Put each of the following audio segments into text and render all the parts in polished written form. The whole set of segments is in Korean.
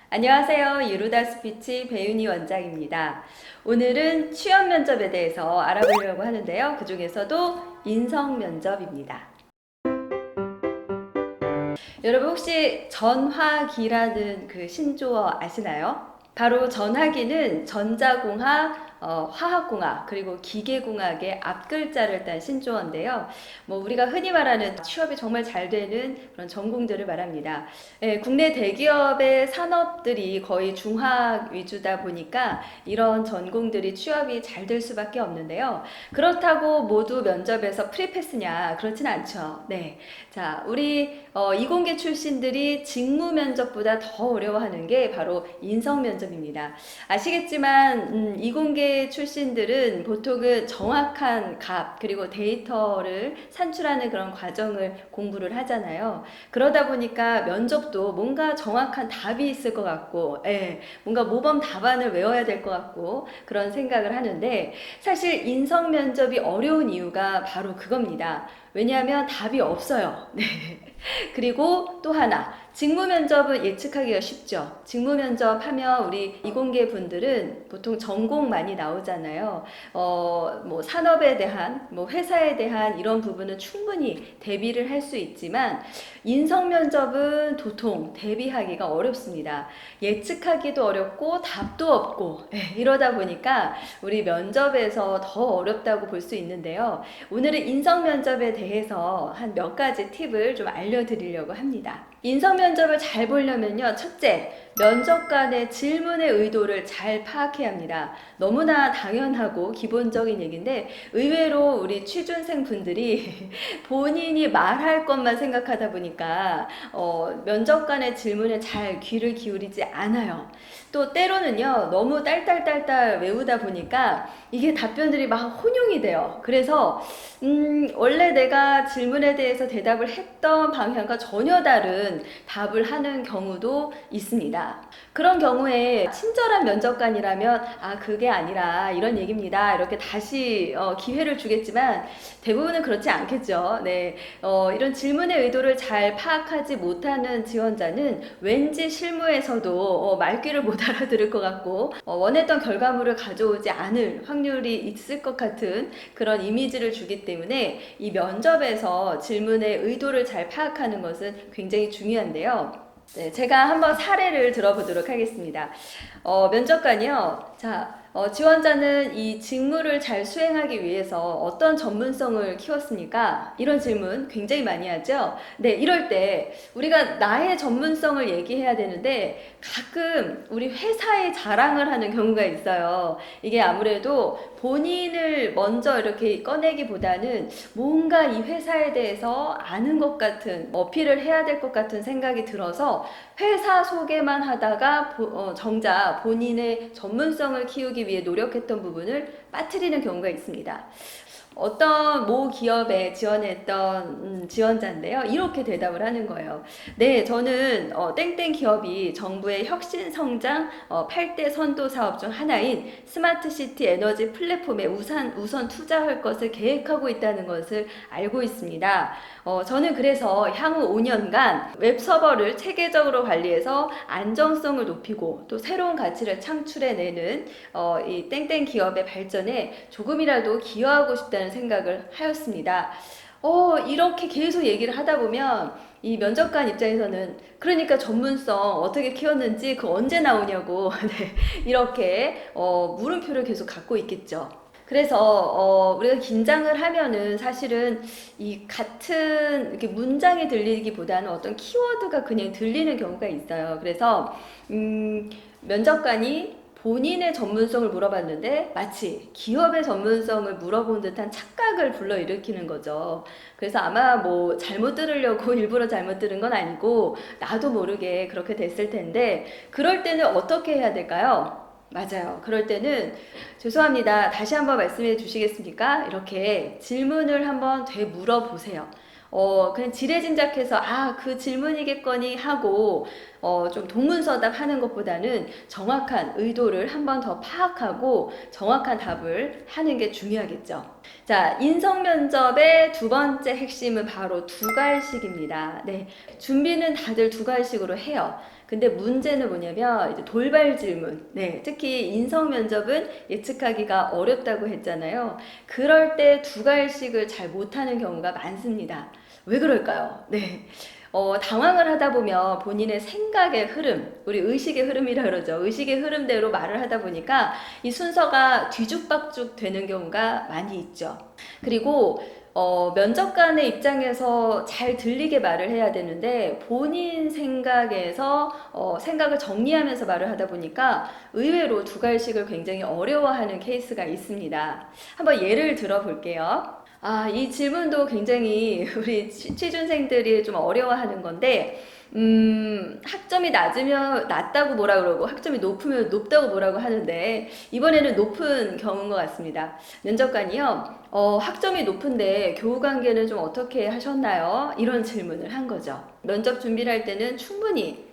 안녕하세요. 유루다 스피치 배윤희 원장입니다. 오늘은 취업 면접에 대해서 알아보려고 하는데요. 그 중에서도 인성 면접입니다. 여러분 혹시 전화기라는 그 신조어 아시나요? 바로 전화기는 전자공학, 화학공학, 그리고 기계공학의 앞글자를 딴 신조어인데요. 뭐 우리가 흔히 말하는 취업이 정말 잘 되는 그런 전공들을 말합니다. 예, 국내 대기업의 산업들이 거의 중화학 위주다 보니까 이런 전공들이 취업이 잘 될 수밖에 없는데요. 그렇다고 모두 면접에서 프리패스냐? 그렇진 않죠. 네. 자, 우리 이공계 출신들이 직무 면접보다 더 어려워하는 게 바로 인성 면접입니다. 아시겠지만 이공계 출신들은 보통은 정확한 값 그리고 데이터를 산출하는 그런 과정을 공부를 하잖아요. 그러다 보니까 면접도 뭔가 정확한 답이 있을 것 같고, 뭔가 모범 답안을 외워야 될 것 같고 그런 생각을 하는데 사실 인성 면접이 어려운 이유가 바로 그겁니다. 왜냐하면 답이 없어요. 네. 그리고 또 하나, 직무 면접은 예측하기가 쉽죠. 직무 면접 하면 우리 이공계 분들은 보통 전공 많이 나오잖아요. 뭐 산업에 대한, 뭐 회사에 대한 이런 부분은 충분히 대비를 할 수 있지만 인성 면접은 도통 대비하기가 어렵습니다. 예측하기도 어렵고 답도 없고 이러다 보니까 우리 면접에서 더 어렵다고 볼 수 있는데요. 오늘은 인성 면접에 대해서 한 몇 가지 팁을 좀 알려드리려고 합니다. 인성 면접을 잘 보려면요. 첫째, 면접관의 질문의 의도를 잘 파악해야 합니다. 너무나 당연하고 기본적인 얘기인데 의외로 우리 취준생 분들이 본인이 말할 것만 생각하다 보니까 면접관의 질문에 잘 귀를 기울이지 않아요. 또 때로는요. 너무 딸딸딸딸 외우다 보니까 이게 답변들이 막 혼용이 돼요. 그래서 원래 내가 질문에 대해서 대답을 했던 방향과 전혀 다른 답을 하는 경우도 있습니다. 그런 경우에 친절한 면접관이라면 그게 아니라 이런 얘기입니다. 이렇게 다시 기회를 주겠지만 대부분은 그렇지 않겠죠. 네, 이런 질문의 의도를 잘 파악하지 못하는 지원자는 왠지 실무에서도 말귀를 못 알아들을 것 같고 원했던 결과물을 가져오지 않을 확률이 있을 것 같은 그런 이미지를 주기 때문에 이 면접에서 질문의 의도를 잘 파악하는 것은 굉장히 중요한데요. 네, 제가 한번 사례를 들어보도록 하겠습니다. 면접관이요. 자, 지원자는 이 직무를 잘 수행하기 위해서 어떤 전문성을 키웠습니까? 이런 질문 굉장히 많이 하죠. 네, 이럴 때 우리가 나의 전문성을 얘기해야 되는데 가끔 우리 회사에 자랑을 하는 경우가 있어요. 이게 아무래도 본인을 먼저 이렇게 꺼내기보다는 뭔가 이 회사에 대해서 아는 것 같은 어필을 해야 될 것 같은 생각이 들어서 회사 소개만 하다가 정작 본인의 전문성을 키우기 위해 노력했던 부분을 빠뜨리는 경우가 있습니다. 어떤 모 기업에 지원했던 지원자인데요. 이렇게 대답을 하는 거예요. 네, 저는 땡땡 기업이 정부의 혁신 성장 8대 선도 사업 중 하나인 스마트시티 에너지 플랫폼에 우선 투자할 것을 계획하고 있다는 것을 알고 있습니다. 저는 그래서 향후 5년간 웹서버를 체계적으로 관리해서 안정성을 높이고 또 새로운 가치를 창출해내는 이 땡땡 기업의 발전에 조금이라도 기여하고 싶다는 생각을 하였습니다. 이렇게 계속 얘기를 하다 보면 이 면접관 입장에서는 그러니까 전문성 어떻게 키웠는지 그 언제 나오냐고 네, 이렇게 물음표를 계속 갖고 있겠죠. 그래서 우리가 긴장을 하면은 사실은 이 같은 이렇게 문장이 들리기보다는 어떤 키워드가 그냥 들리는 경우가 있어요. 그래서 면접관이 본인의 전문성을 물어봤는데 마치 기업의 전문성을 물어본 듯한 착각을 불러일으키는 거죠. 그래서 아마 뭐 잘못 들으려고 일부러 잘못 들은 건 아니고 나도 모르게 그렇게 됐을 텐데 그럴 때는 어떻게 해야 될까요? 맞아요. 그럴 때는 죄송합니다. 다시 한번 말씀해 주시겠습니까? 이렇게 질문을 한번 되물어보세요. 그냥 지레짐작해서 그 질문이겠거니 하고 좀 동문서답 하는 것보다는 정확한 의도를 한 번 더 파악하고 정확한 답을 하는 게 중요하겠죠. 자, 인성 면접의 두 번째 핵심은 바로 두갈식입니다. 네, 준비는 다들 두갈식으로 해요. 근데 문제는 뭐냐면 이제 돌발 질문. 네, 특히 인성 면접은 예측하기가 어렵다고 했잖아요. 그럴 때 두갈식을 잘 못하는 경우가 많습니다. 왜 그럴까요? 네. 당황을 하다 보면 본인의 생각의 흐름, 우리 의식의 흐름이라 그러죠. 의식의 흐름대로 말을 하다 보니까 이 순서가 뒤죽박죽 되는 경우가 많이 있죠. 그리고 면접관의 입장에서 잘 들리게 말을 해야 되는데 본인 생각에서 생각을 정리하면서 말을 하다 보니까 의외로 두갈식을 굉장히 어려워하는 케이스가 있습니다. 한번 예를 들어 볼게요. 이 질문도 굉장히 우리 취준생들이 좀 어려워하는 건데, 학점이 낮으면 낮다고 뭐라 그러고 학점이 높으면 높다고 뭐라고 하는데, 이번에는 높은 경우인 것 같습니다. 면접관이요, 학점이 높은데 교우 관계는 좀 어떻게 하셨나요? 이런 질문을 한 거죠. 면접 준비를 할 때는 충분히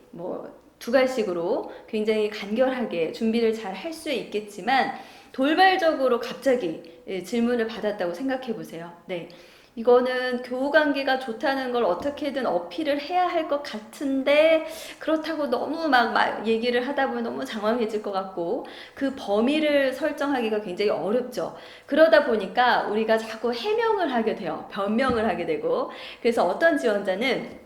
두갈식으로 굉장히 간결하게 준비를 잘 할 수 있겠지만, 돌발적으로 갑자기 질문을 받았다고 생각해 보세요. 네. 이거는 교우 관계가 좋다는 걸 어떻게든 어필을 해야 할 것 같은데 그렇다고 너무 막 얘기를 하다 보면 너무 장황해질 것 같고 그 범위를 설정하기가 굉장히 어렵죠. 그러다 보니까 우리가 자꾸 해명을 하게 돼요. 변명을 하게 되고 그래서 어떤 지원자는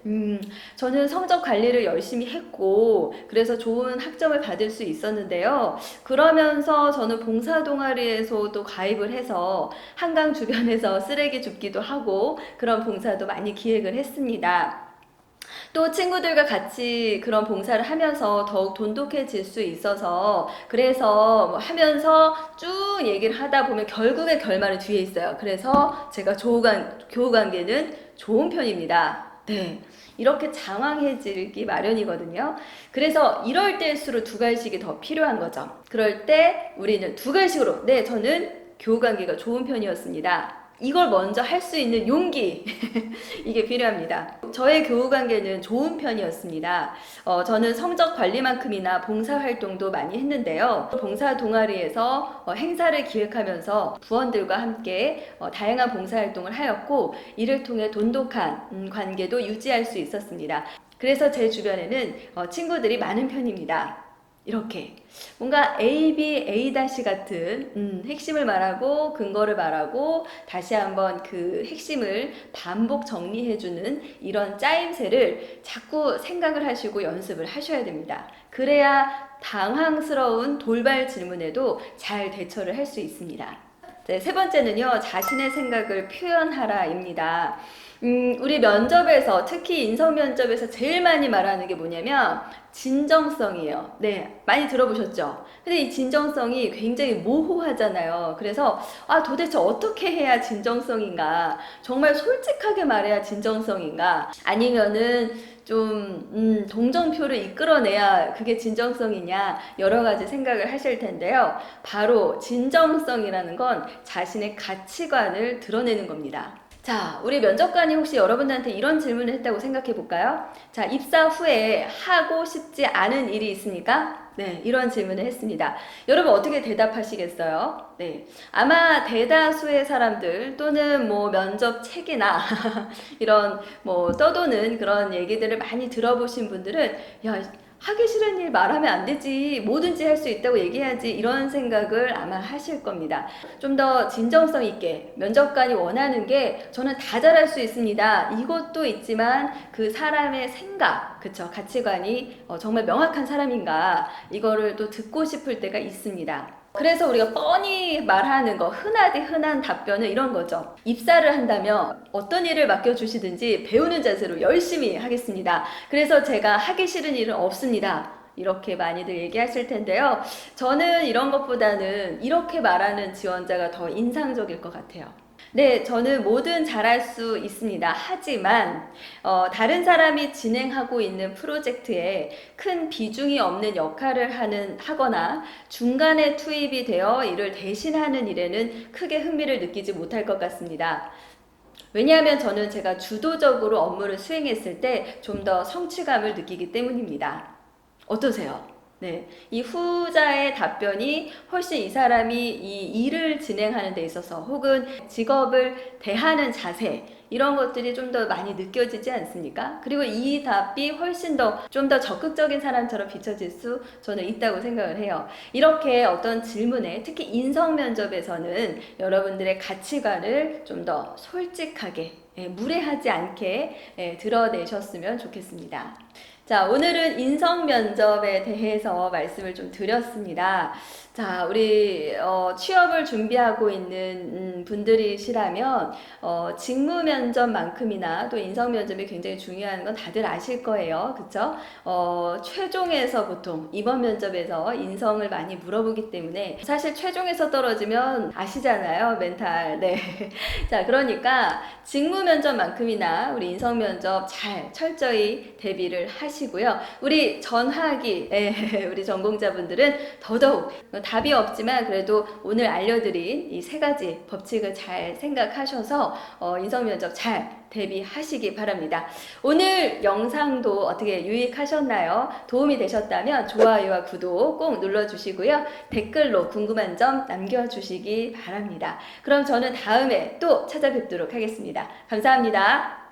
저는 성적 관리를 열심히 했고 그래서 좋은 학점을 받을 수 있었는데요. 그러면서 저는 봉사 동아리에서도 가입을 해서 한강 주변에서 쓰레기 줍기도 하고 그런 봉사도 많이 기획을 했습니다. 또 친구들과 같이 그런 봉사를 하면서 더욱 돈독해질 수 있어서 그래서 하면서 쭉 얘기를 하다 보면 결국에 결말은 뒤에 있어요. 그래서 제가 교우 관계는 좋은 편입니다. 네. 이렇게 장황해지기 마련이거든요. 그래서 이럴 때일수록 두갈식이 더 필요한 거죠. 그럴 때 우리는 두갈식으로 네, 저는 교우 관계가 좋은 편이었습니다. 이걸 먼저 할 수 있는 용기 이게 필요합니다. 저의 교우 관계는 좋은 편이었습니다. 저는 성적 관리만큼이나 봉사활동도 많이 했는데요. 봉사 동아리에서 행사를 기획하면서 부원들과 함께 다양한 봉사활동을 하였고 이를 통해 돈독한 관계도 유지할 수 있었습니다. 그래서 제 주변에는 친구들이 많은 편입니다. 이렇게 뭔가 A, B, A' 같은 핵심을 말하고 근거를 말하고 다시 한번 그 핵심을 반복 정리해주는 이런 짜임새를 자꾸 생각을 하시고 연습을 하셔야 됩니다. 그래야 당황스러운 돌발 질문에도 잘 대처를 할 수 있습니다. 네, 세 번째는요, 자신의 생각을 표현하라입니다. 우리 면접에서, 특히 인성 면접에서 제일 많이 말하는 게 뭐냐면, 진정성이에요. 네, 많이 들어보셨죠? 근데 이 진정성이 굉장히 모호하잖아요. 그래서, 도대체 어떻게 해야 진정성인가? 정말 솔직하게 말해야 진정성인가? 아니면은, 좀 동정표를 이끌어내야 그게 진정성이냐 여러 가지 생각을 하실 텐데요. 바로 진정성이라는 건 자신의 가치관을 드러내는 겁니다. 자, 우리 면접관이 혹시 여러분들한테 이런 질문을 했다고 생각해 볼까요? 자, 입사 후에 하고 싶지 않은 일이 있습니까? 네, 이런 질문을 했습니다. 여러분 어떻게 대답하시겠어요? 네, 아마 대다수의 사람들 또는 면접 책이나 이런 떠도는 그런 얘기들을 많이 들어보신 분들은 야, 하기 싫은 일 말하면 안 되지. 뭐든지 할 수 있다고 얘기해야지. 이런 생각을 아마 하실 겁니다. 좀 더 진정성 있게 면접관이 원하는 게 저는 다 잘할 수 있습니다. 이것도 있지만 그 사람의 생각, 그쵸? 가치관이 정말 명확한 사람인가 이거를 또 듣고 싶을 때가 있습니다. 그래서 우리가 뻔히 말하는 거 흔하디 흔한 답변은 이런 거죠. 입사를 한다면 어떤 일을 맡겨주시든지 배우는 자세로 열심히 하겠습니다. 그래서 제가 하기 싫은 일은 없습니다. 이렇게 많이들 얘기하실 텐데요. 저는 이런 것보다는 이렇게 말하는 지원자가 더 인상적일 것 같아요. 네, 저는 뭐든 잘할 수 있습니다. 하지만 다른 사람이 진행하고 있는 프로젝트에 큰 비중이 없는 역할을 하거나 중간에 투입이 되어 이를 대신하는 일에는 크게 흥미를 느끼지 못할 것 같습니다. 왜냐하면 저는 제가 주도적으로 업무를 수행했을 때 좀 더 성취감을 느끼기 때문입니다. 어떠세요? 네, 이 후자의 답변이 훨씬 이 사람이 이 일을 진행하는 데 있어서 혹은 직업을 대하는 자세 이런 것들이 좀 더 많이 느껴지지 않습니까? 그리고 이 답이 훨씬 더 좀 더 적극적인 사람처럼 비춰질 수 저는 있다고 생각을 해요. 이렇게 어떤 질문에 특히 인성 면접에서는 여러분들의 가치관을 좀 더 솔직하게 무례하지 않게 드러내셨으면 좋겠습니다. 자, 오늘은 인성 면접에 대해서 말씀을 좀 드렸습니다. 자, 우리 취업을 준비하고 있는 분들이시라면 직무 면접만큼이나 또 인성 면접이 굉장히 중요한 건 다들 아실 거예요. 그쵸? 최종에서 보통 이번 면접에서 인성을 많이 물어보기 때문에 사실 최종에서 떨어지면 아시잖아요. 멘탈. 네. 자, 그러니까 직무 면접만큼이나 우리 인성 면접 잘 철저히 대비를 하시고요. 우리 전화기 우리 전공자분들은 더더욱 답이 없지만 그래도 오늘 알려드린 이 세 가지 법칙을 잘 생각하셔서 인성 면접 잘 대비하시기 바랍니다. 오늘 영상도 어떻게 유익하셨나요? 도움이 되셨다면 좋아요와 구독 꼭 눌러주시고요. 댓글로 궁금한 점 남겨주시기 바랍니다. 그럼 저는 다음에 또 찾아뵙도록 하겠습니다. 감사합니다.